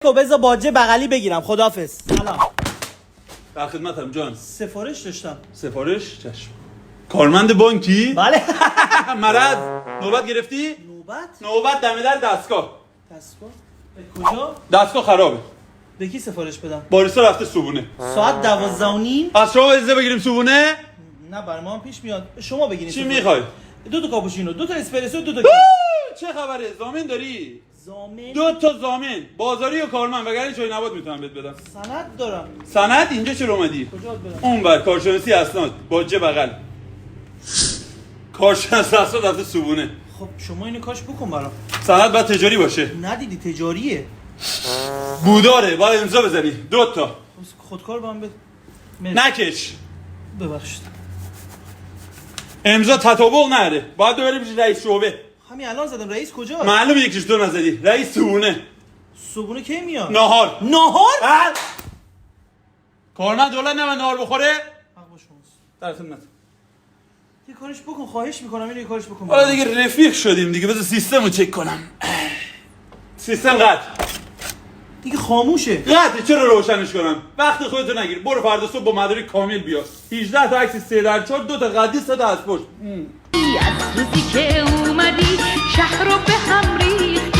تو بذار باجه بغلی بگیرم. خداحافظ. سلام. در خدمتم جان. سفارش داشتم. سفارش؟ چشم. کارمند بانکی؟ بله. مرض نوبت گرفتی؟ نوبت دم در دستگاه. به کجا؟ دستگاه خرابه. به کی سفارش بدم؟ باریستا رفته صبونه. ساعت 12:30. از شما اجازه بگیریم صبونه؟ نه برای ما هم پیش میاد. شما بگیرید. چی میخوای؟ 2 تا کاپوچینو، 2 تا اسپرسو، 2 تا چه خبره؟ زامن داری؟ زامن. 2 تا زامن. بازاری و کارمند وگرنه چای نبات میتونم بهت بدم. سند دارم. سند اینجا چرا اومدی؟ کجا بدم؟ اونور کارشناسی اسناد باجه بغل. کارشناس اسناد رفته صبونه. خب شما اینو کاش بکن برام. سند باید تجاری باشه. ندیدی تجاریه. بوداره باید امضا بزنی. 2 تا. خودکار با هم بده. نکش. ببخشید. امضا تطابق نره. باید ببری پیش رئیس شعبه. همین الان زدم. رئیس کجاست؟ معلومه یکیش تو نزدی. رئیس صبونه. صبحونه کی میاد؟ ناهار. ناهار؟ کارمند دولت نباید ناهار بخوره؟ حق با شماست. در خدمت. یه کارش بکن، خواهش میکنم اینو یه کارش بکن. حالا دیگه رفیق شدیم دیگه. بذار سیستم رو چک کنم. سیستم قطع. دیگه خاموشه. قطعه چرا روشنش کنم؟ وقت خودتو نگیر. برو فردا صبح با مدارک کامل بیا. 18 تا عکس 3x4 2 تا قدی 3 تا از پشت. از روزی که اومدی شهر رو به هم ریختی